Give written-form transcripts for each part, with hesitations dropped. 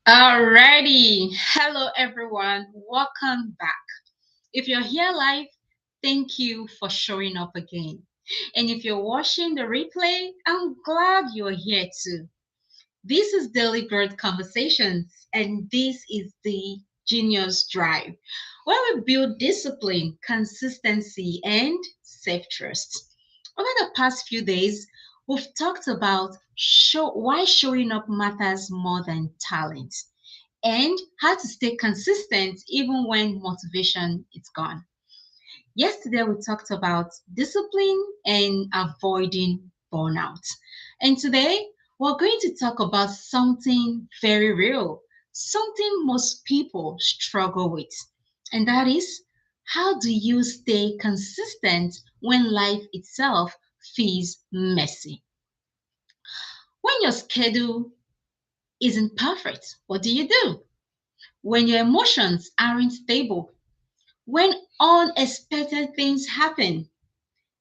Alrighty. Hello, everyone. Welcome back. If you're here live, thank you for showing up again. And if you're watching the replay, I'm glad you're here too. This is Daily Growth Conversations, and this is the Genius Drive, where we build discipline, consistency, and self trust. Over the past few days, we've talked about why showing up matters more than talent and how to stay consistent even when motivation is gone. Yesterday, we talked about discipline and avoiding burnout. And today, we're going to talk about something very real, something most people struggle with. And that is, how do you stay consistent when life itself feels messy? When your schedule isn't perfect, what do? When your emotions aren't stable, when unexpected things happen,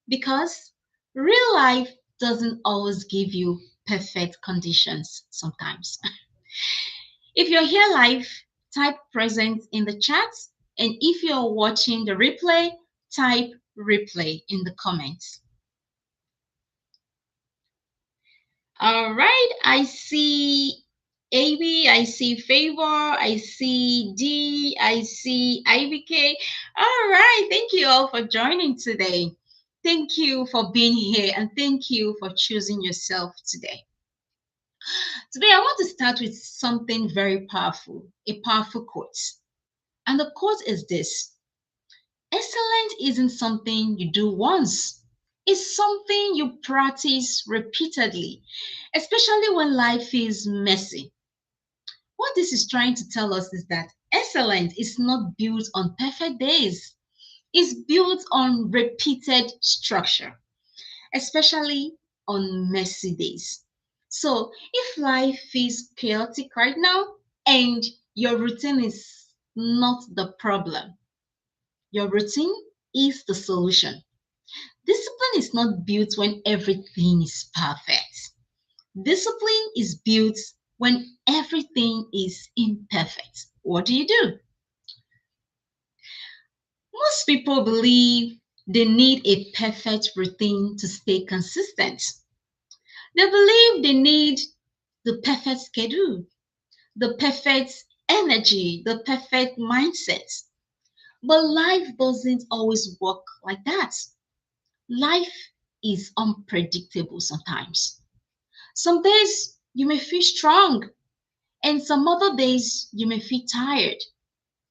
because real life doesn't always give you perfect conditions sometimes. If you're here live, type present in the chat. And if you're watching the replay, type replay in the comments. All right, I see AB, I see Favor, I see D, I see IVK. All right, thank you all for joining today. Thank you for being here and thank you for choosing yourself today. Today, I want to start with something very powerful, a powerful quote. And the quote is this: excellence isn't something you do once, it's something you practice repeatedly, especially when life is messy. What this is trying to tell us is that excellence is not built on perfect days, it's built on repeated structure, especially on messy days. So, if life is chaotic right now and your routine is not the problem, your routine is the solution. Discipline is not built when everything is perfect. Discipline is built when everything is imperfect. What do? Most people believe they need a perfect routine to stay consistent. They believe they need the perfect schedule, the perfect energy, the perfect mindset. But life doesn't always work like that. Life is unpredictable sometimes. Some days you may feel strong, and some other days you may feel tired.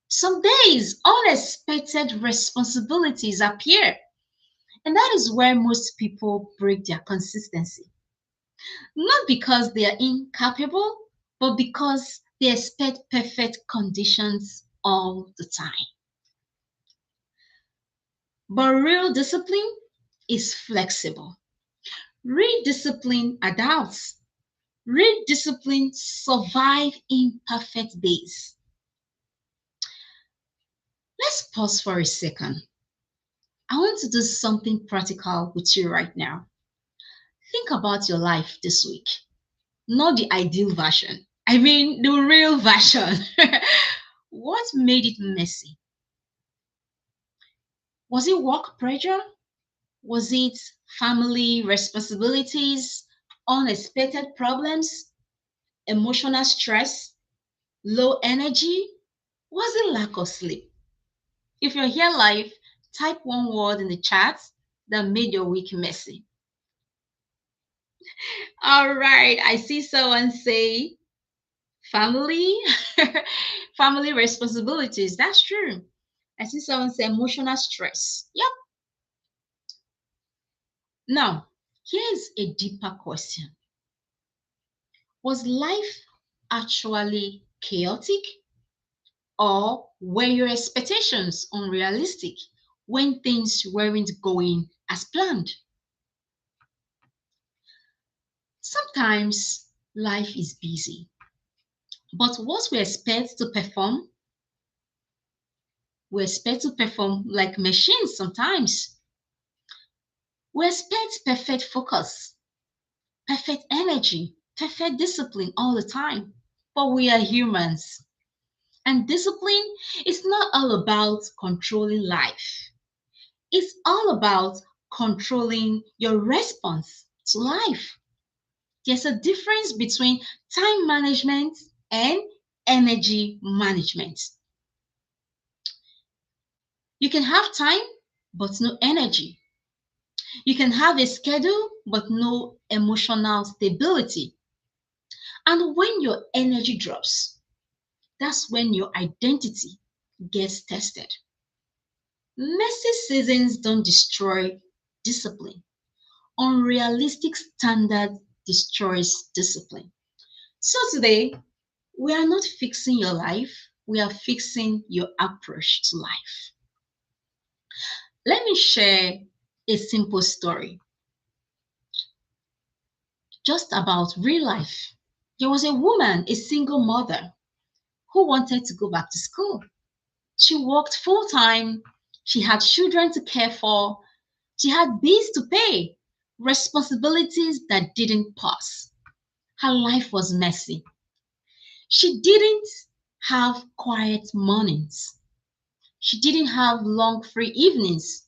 Some days unexpected responsibilities appear, and that is where most people break their consistency. Not because they are incapable, but because they expect perfect conditions all the time. But real discipline is flexible. Real discipline adults. Real discipline survive imperfect days. Let's pause for a second. I want to do something practical with you right now. Think about your life this week, not the ideal version. I mean, the real version. What made it messy? Was it work pressure? Was it family responsibilities, unexpected problems, emotional stress, low energy? Was it lack of sleep? If you're here live, type one word in the chat that made your week messy. All right, I see someone say family, family responsibilities. That's true. I see someone say emotional stress. Yep. Now, here's a deeper question: was life actually chaotic, or were your expectations unrealistic when things weren't going as planned? Sometimes life is busy, but what we expect to perform like machines sometimes. We expect perfect focus, perfect energy, perfect discipline all the time. but we are humans. And discipline is not all about controlling life, it's all about controlling your response to life. There's a difference between time management and energy management. You can have time, but no energy. You can have a schedule, but no emotional stability. And when your energy drops, that's when your identity gets tested. Messy seasons don't destroy discipline. Unrealistic standard destroys discipline. So today, we are not fixing your life, we are fixing your approach to life. Let me share a simple story just about real life. There was a woman, a single mother, who wanted to go back to school. She worked full time, she had children to care for, she had bills to pay, responsibilities that didn't pass. Her life was messy. She didn't have quiet mornings. She didn't have long free evenings.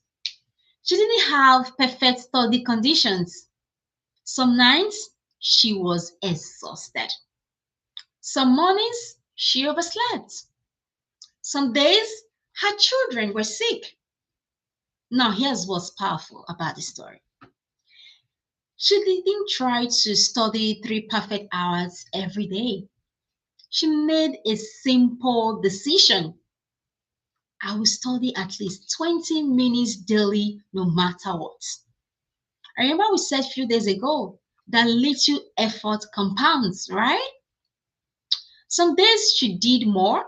She didn't have perfect study conditions. Some nights she was exhausted. Some mornings she overslept. Some days her children were sick. Now, here's what's powerful about the story. She didn't try to study 3 perfect hours every day. She made a simple decision. I will study at least 20 minutes daily, no matter what. I remember we said a few days ago that little effort compounds, right? Some days she did more,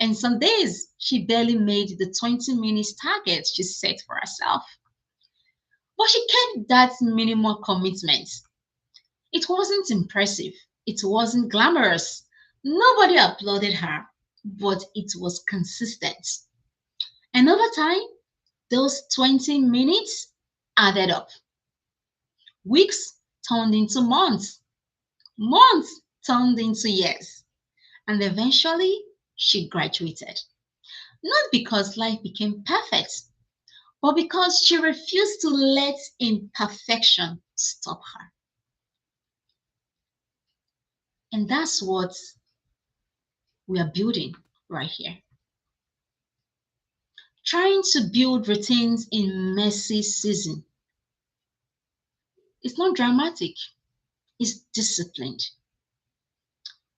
and some days she barely made the 20 minutes target she set for herself. But she kept that minimal commitment. It wasn't impressive, it wasn't glamorous. Nobody applauded her, but it was consistent. And over time, those 20 minutes added up. Weeks turned into months, months turned into years, and eventually she graduated. Not because life became perfect, but because she refused to let imperfection stop her. And that's what we are building right here. Trying to build routines in messy season. It's not dramatic, it's disciplined.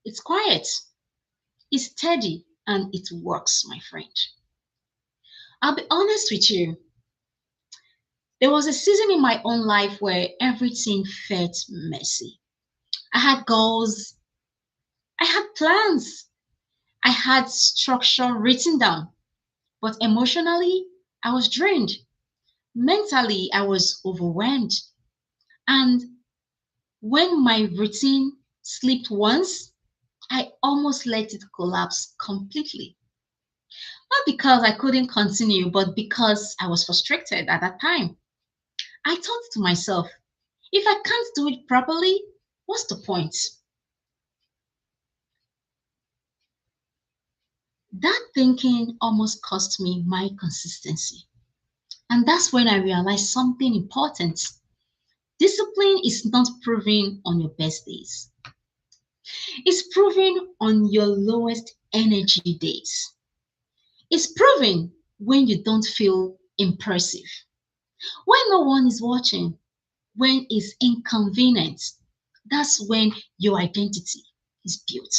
It's quiet, it's steady, and it works, my friend. I'll be honest with you. There was a season in my own life where everything felt messy. I had goals, I had plans, I had structure written down, but emotionally, I was drained. Mentally, I was overwhelmed. And when my routine slipped once, I almost let it collapse completely. Not because I couldn't continue, but because I was frustrated at that time. I thought to myself, if I can't do it properly, what's the point? That thinking almost cost me my consistency. And that's when I realized something important. Discipline is not proven on your best days, it's proven on your lowest energy days. It's proven when you don't feel impressive, when no one is watching, when it's inconvenient. That's when your identity is built.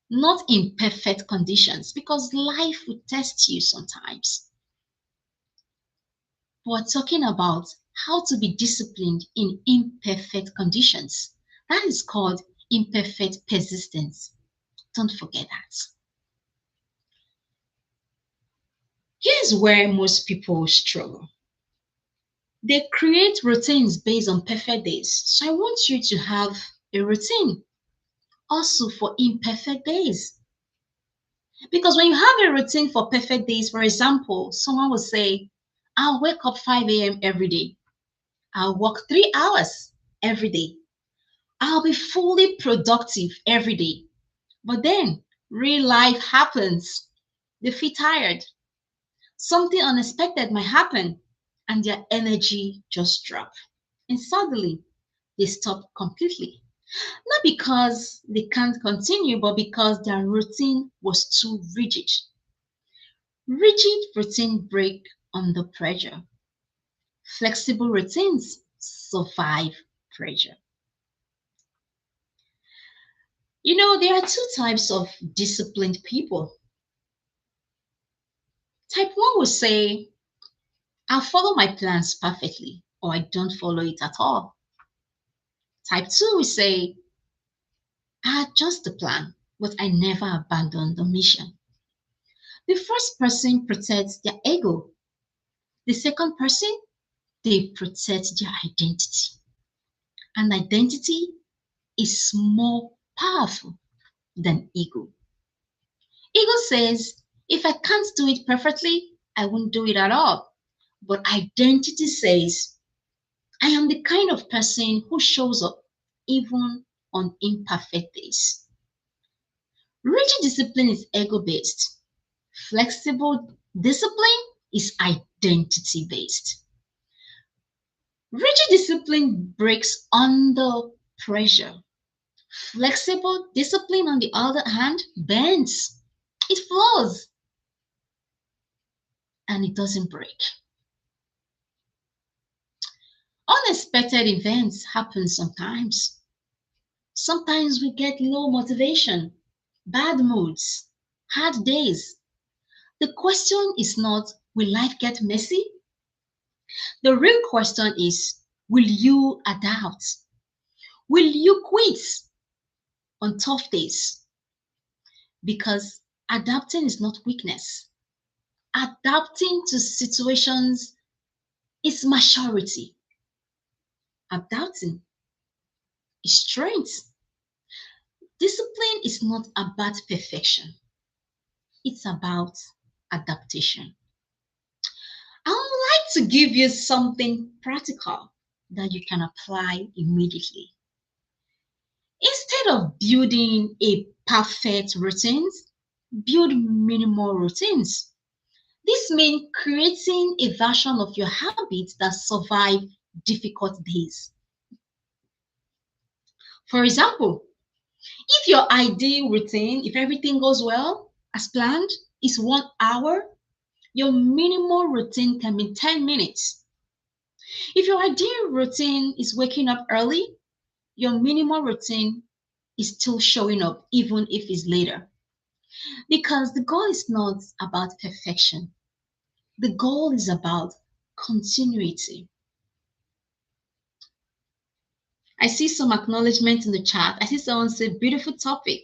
Not in perfect conditions, because life will test you sometimes. We're talking about how to be disciplined in imperfect conditions. That is called imperfect persistence. Don't forget that. Here's where most people struggle. They create routines based on perfect days. So I want you to have a routine also for imperfect days. Because when you have a routine for perfect days, for example, someone will say, I'll wake up 5 a.m. every day. I'll work 3 hours every day. I'll be fully productive every day. But then real life happens. They feel tired. Something unexpected might happen and their energy just drop. And suddenly they stop completely. Not because they can't continue, but because their routine was too rigid. Rigid routine break under pressure. Flexible routines survive pressure. There are two types of disciplined people. Type 1 will say, I'll follow my plans perfectly, or I don't follow it at all. Type 2 will say, I adjust the plan, but I never abandon the mission. The first person protects their ego. The second person, they protect their identity. And identity is more powerful than ego. Ego says, if I can't do it perfectly, I won't do it at all. But identity says, I am the kind of person who shows up even on imperfect days. Rigid discipline is ego based, flexible discipline is identity based. Rigid discipline breaks under pressure. Flexible discipline, on the other hand, bends. It flows and it doesn't break. Unexpected events happen sometimes. Sometimes we get low motivation, bad moods, hard days. The question is not, will life get messy? The real question is, will you adapt? Will you quit on tough days? Because adapting is not weakness. Adapting to situations is maturity. Adapting is strength. Discipline is not about perfection, it's about adaptation. I would like to give you something practical that you can apply immediately. Instead of building a perfect routine, build minimal routines. This means creating a version of your habits that survive difficult days. For example, if your ideal routine, if everything goes well as planned, is 1 hour, your minimal routine can be 10 minutes. If your ideal routine is waking up early, your minimal routine is still showing up even if it's later. Because the goal is not about perfection, the goal is about continuity. I see some acknowledgement in the chat. I see someone say, beautiful topic,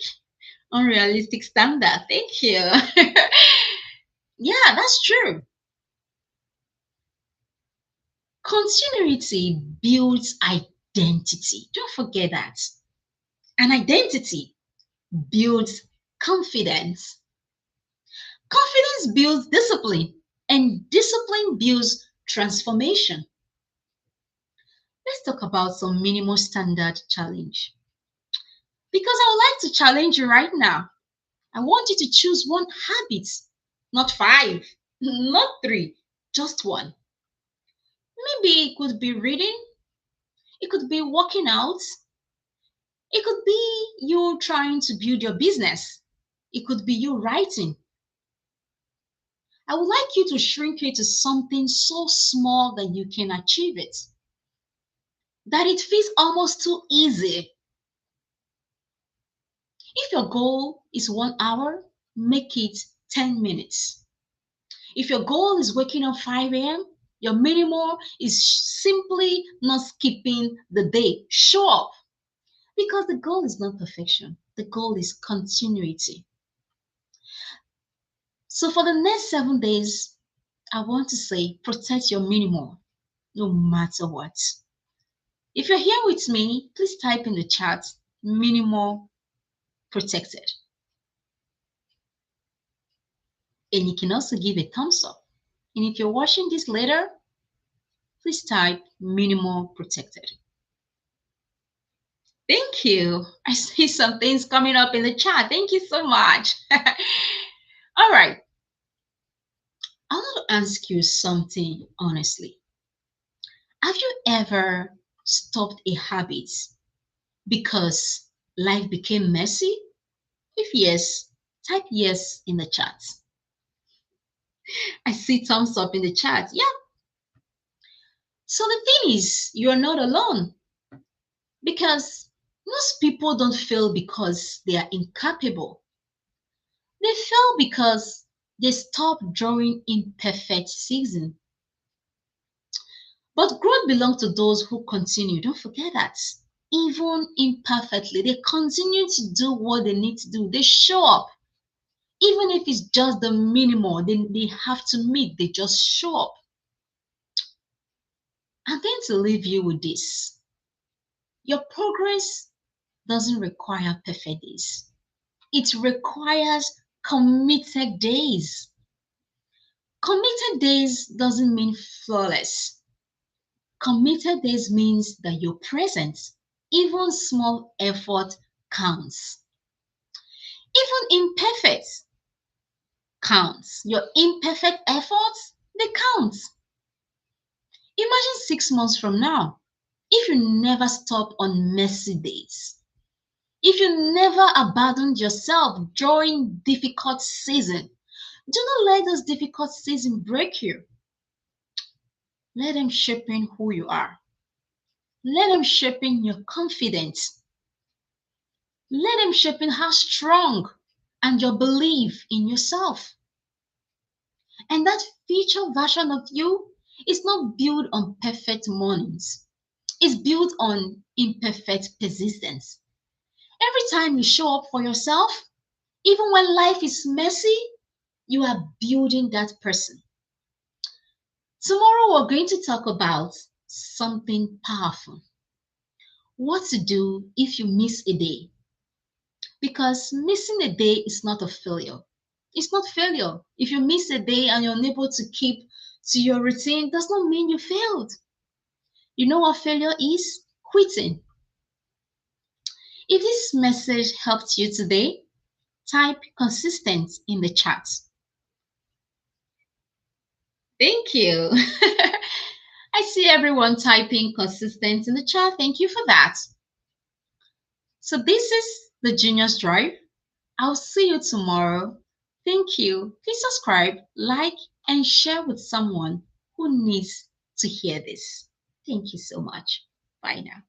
unrealistic standard. Thank you. Yeah, that's true. Continuity builds identity. Don't forget that. And identity builds confidence. Confidence builds discipline, and discipline builds transformation. Let's talk about some minimal standard challenge. Because I would like to challenge you right now. I want you to choose one habit, not five, not three, just one. Maybe it could be reading, it could be working out, it could be you trying to build your business, it could be you writing. I would like you to shrink it to something so small that you can achieve it, that it feels almost too easy. If your goal is 1 hour, make it 10 minutes. If your goal is waking up 5 a.m., your minimum is simply not skipping the day. Show up. Because the goal is not perfection, the goal is continuity. So for the next 7 days, I want to say protect your minimum no matter what. If you're here with me, please type in the chat minimal protected. And you can also give a thumbs up. And if you're watching this later, please type minimal protected. Thank you. I see some things coming up in the chat. Thank you so much. All right. I want to ask you something honestly. Have you ever stopped a habit because life became messy? If yes, type yes in the chat. I see thumbs up in the chat. Yeah. So the thing is, you're not alone because most people don't fail because they are incapable. They fail because they stop drawing imperfect season. But growth belongs to those who continue. Don't forget that. Even imperfectly, they continue to do what they need to do. They show up. Even if it's just the minimum they have to meet, they just show up. I'm going to leave you with this. Your progress doesn't require perfect days. It requires committed days. Committed days doesn't mean flawless. Committed days means that you're present. Even small effort counts. Even imperfect counts. Your imperfect efforts, they count. Imagine 6 months from now, if you never stop on messy days, if you never abandoned yourself during difficult season, do not let those difficult seasons break you. Let them shape in who you are. Let them shape in your confidence. Let them shape in how strong and your belief in yourself. And that future version of you is not built on perfect mornings. It's built on imperfect persistence. Every time you show up for yourself, even when life is messy, you are building that person. Tomorrow, we're going to talk about something powerful. What to do if you miss a day. Because missing a day is not a failure. It's not failure. If you miss a day and you're unable to keep to your routine, does not mean you failed. You know what failure is? Quitting. If this message helped you today, type consistent in the chat. Thank you. I see everyone typing consistent in the chat. Thank you for that. So this is the Genius Drive. I'll see you tomorrow. Thank you. Please subscribe, like, and share with someone who needs to hear this. Thank you so much. Bye now.